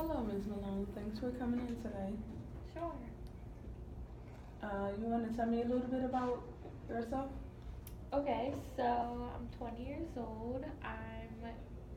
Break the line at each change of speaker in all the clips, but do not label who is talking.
Hello, Ms. Malone. Thanks for coming in today.
Sure.
You want to tell me a little bit about yourself?
Okay, so I'm 20 years old. I'm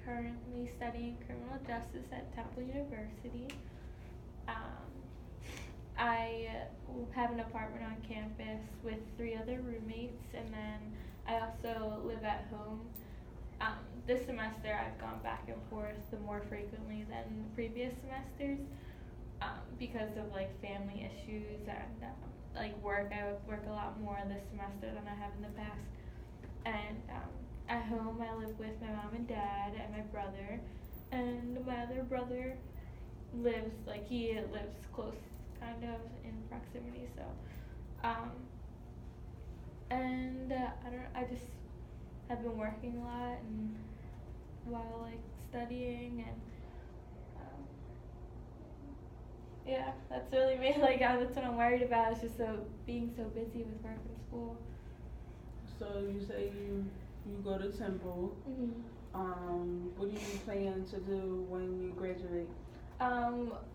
currently studying criminal justice at Temple University. Um, I have an apartment on campus with three other roommates, and then I also live at home. This semester I've gone back and forth more frequently than previous semesters because of like family issues and like work. I work a lot more this semester than I have in the past. And at home I live with my mom and dad and my brother. And my other brother he lives close kind of in proximity. So, um, and I just have been working a lot and while like studying and um, yeah, that's really me. Like that's what I'm worried about. Is just being so busy with work and school.
So you say you go to Temple.
Mhm.
What do you plan to do when you graduate?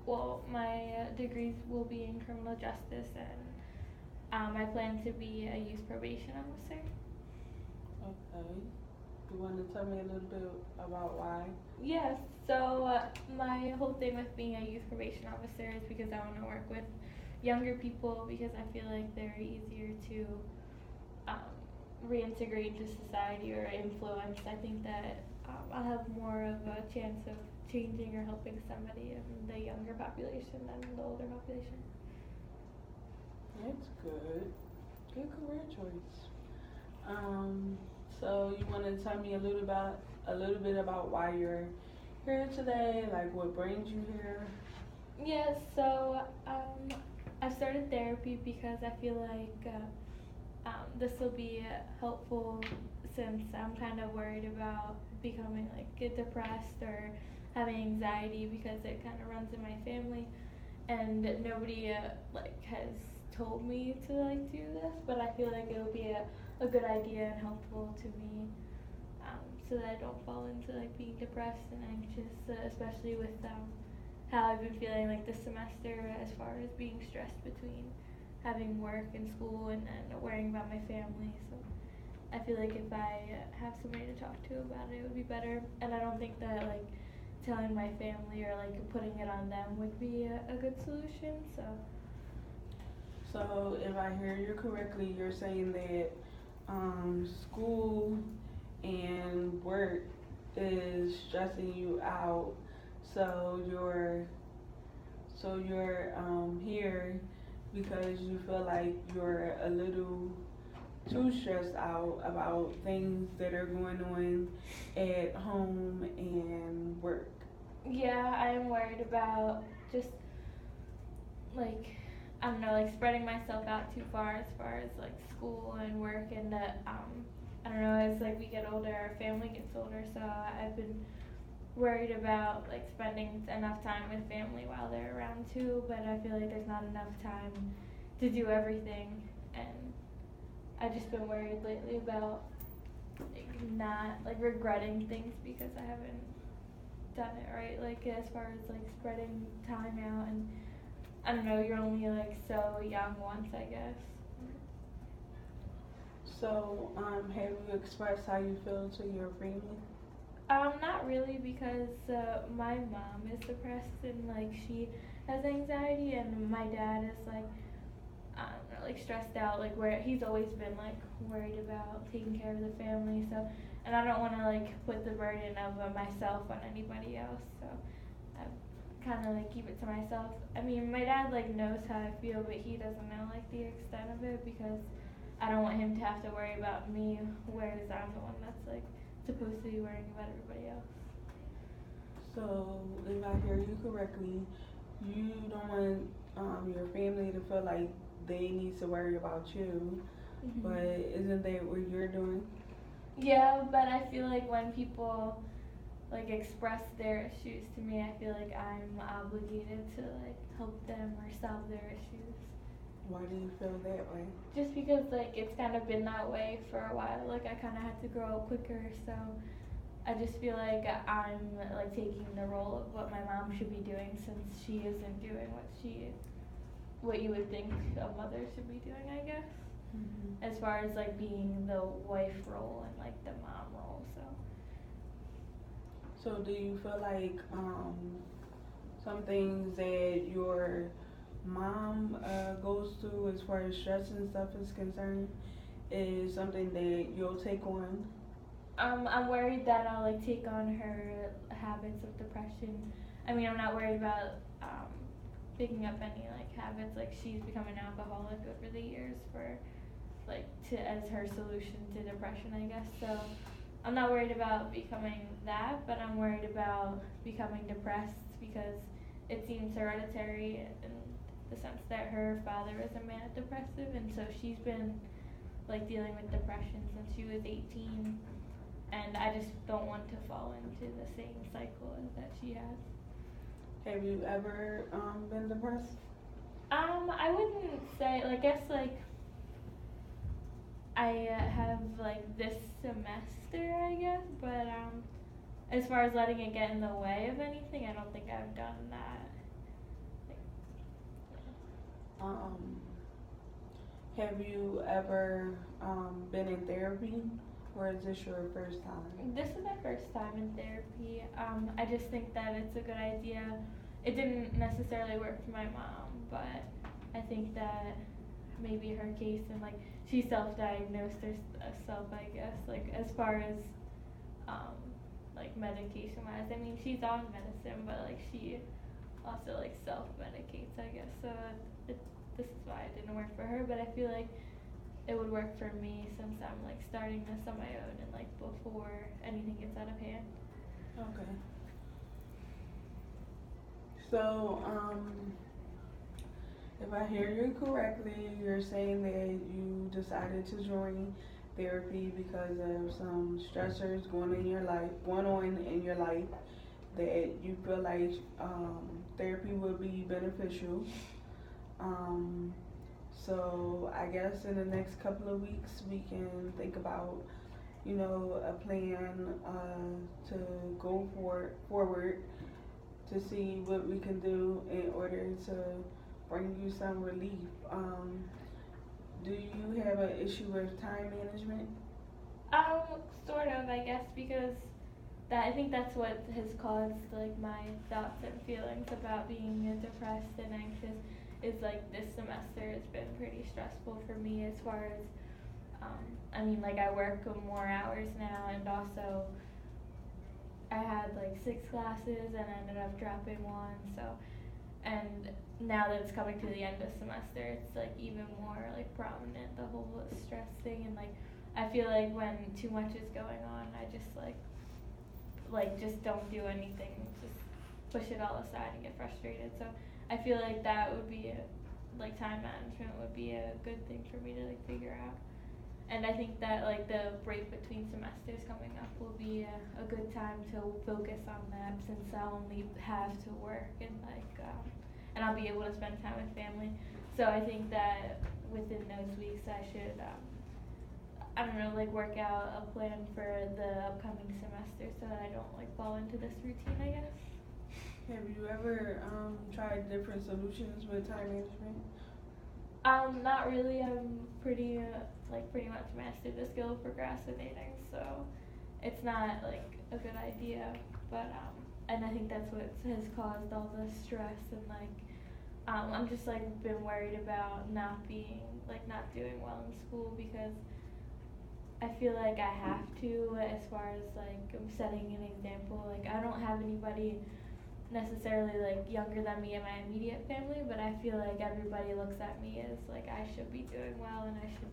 Well, my degrees will be in criminal justice, and I plan to be a youth probation officer.
Okay. You want to tell me a little bit about why?
Yes, so my whole thing with being a youth probation officer is because I want to work with younger people because I feel like they're easier to um, reintegrate into society or influence. I think that I'll have more of a chance of changing or helping somebody in the younger population than the older population.
That's good. Good career choice. Um, so you want to tell me a little bit about why you're here today, like what brings you here?
Yes, so I started therapy because I feel like this will be helpful since I'm kind of worried about becoming like get depressed or having anxiety because it kind of runs in my family, and nobody has told me to like do this, but I feel like it'll be a good idea and helpful to me so that I don't fall into like being depressed and anxious, especially with how I've been feeling like this semester as far as being stressed between having work and school and then worrying about my family. So I feel like if I have somebody to talk to about it, it would be better. And I don't think that like telling my family or like putting it on them would be a good solution. So
So if I hear you correctly, you're saying that school and work is stressing you out. So you're here because you feel like you're a little too stressed out about things that are going on at home and work.
yeah, I am worried about just like I don't know, like spreading myself out too far as like school and work, and that I don't know, as like we get older, our family gets older, so I've been worried about like spending enough time with family while they're around too, but I feel like there's not enough time to do everything, and I've just been worried lately about like not like regretting things because I haven't done it right, like as far as like spreading time out, and I don't know, you're only like so young once, I guess.
So have you expressed how you feel to your family?
Not really because my mom is depressed and like she has anxiety, and my dad is like I don't know, like stressed out, like where he's always been like worried about taking care of the family. So, and I don't want to like put the burden of myself on anybody else. So, I kind of like keep it to myself. I mean, my dad like knows how I feel, but he doesn't know like the extent of it because I don't want him to have to worry about me, whereas I'm the one that's like supposed to be worrying about everybody else.
So if I hear you correctly, you don't want your family to feel like they need to worry about you, but
Mhm.
isn't that what you're doing?
Yeah, but I feel like when people like express their issues to me, I feel like I'm obligated to like help them or solve their issues.
Why do you feel that way?
Just because like it's kind of been that way for a while. Like I kind of had to grow up quicker, so I just feel like I'm like taking the role of what my mom should be doing since she isn't doing what you would think a mother should be doing, I guess. As far as like being the wife role and like the mom role, so.
So do you feel like some things that your mom goes through as far as stress and stuff is concerned is something that you'll take on?
I'm worried that I'll like take on her habits of depression. I mean, I'm not worried about picking up any like habits. Like she's become an alcoholic over the years for like to as her solution to depression, I guess. So I'm not worried about becoming that, but I'm worried about becoming depressed because it seems hereditary in the sense that her father is a manic depressive, and so she's been like dealing with depression since she was 18, and I just don't want to fall into the same cycle as that she has.
Have you ever been depressed?
I wouldn't say, like, I guess like I have like this semester, I guess, but as far as letting it get in the way of anything, I don't think I've done that.
Have you ever been in therapy, or is this your first time?
This is my first time in therapy. I just think that it's a good idea. It didn't necessarily work for my mom, but I think that maybe her case and like she self-diagnosed herself, I guess, like as far as like medication-wise. I mean, she's on medicine, but like she also like self-medicates, I guess. So this is why it didn't work for her, but I feel like it would work for me since I'm like starting this on my own and like before anything gets out of hand.
Okay. So, if I hear you correctly, you're saying that you decided to join therapy because of some stressors going on in your life, that you feel like therapy would be beneficial. So I guess in the next couple of weeks we can think about, a plan to go forward to see what we can do in order to bring you some relief. Do you have an issue with time management?
Sort of, I guess, because I think that's what has caused like my thoughts and feelings about being depressed and anxious. Is like this semester has been pretty stressful for me as far as I mean, like I work more hours now, and also I had like 6 classes and I ended up dropping one, so, and now that it's coming to the end of semester, it's like even more like prominent, the whole stress thing, and like I feel like when too much is going on, I just like just don't do anything, just push it all aside and get frustrated. So I feel like that would be like time management would be a good thing for me to like figure out. And I think that like the break between semesters coming up will be a good time to focus on that, since I'll only have to work and and I'll be able to spend time with family. So I think that within those weeks I should I don't know, like work out a plan for the upcoming semester so that I don't like fall into this routine, I guess.
Have you ever tried different solutions with time management?
Not really. I'm pretty much mastered the skill of procrastinating, so it's not like a good idea. But and I think that's what has caused all the stress, and like I'm just like been worried about not doing well in school, because I feel like I have to, as far as like I'm setting an example. Like I don't have anybody necessarily like younger than me in my immediate family, but I feel like everybody looks at me as like I should be doing well, and I should,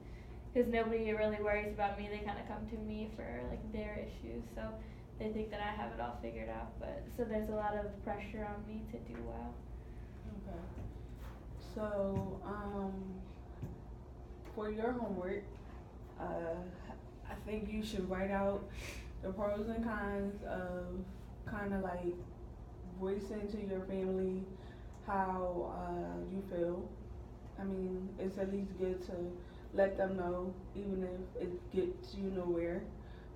because nobody really worries about me. They kind of come to me for like their issues, so they think that I have it all figured out. But so there's a lot of pressure on me to do well.
Okay. So for your homework, I think you should write out the pros and cons of kind of like voicing to your family how you feel. I mean, it's at least good to let them know, even if it gets you nowhere.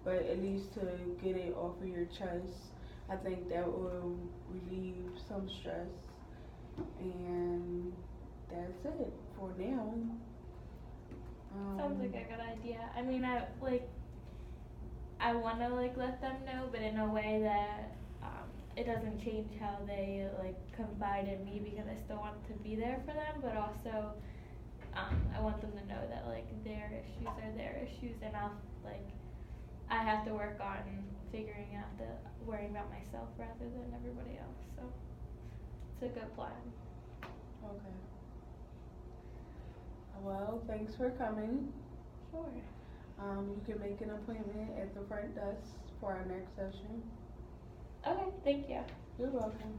but at least to get it off of your chest. I think that will relieve some stress. And that's it for now.
Sounds like a good idea. I mean, I want to like let them know, but in a way that it doesn't change how they like confide in me, because I still want to be there for them, but also I want them to know that like their issues are their issues, and I have to work on figuring out worrying about myself rather than everybody else. So it's a good plan.
Okay. Well, thanks for coming.
Sure.
You can make an appointment at the front desk for our next session.
Okay, thank you.
You're welcome.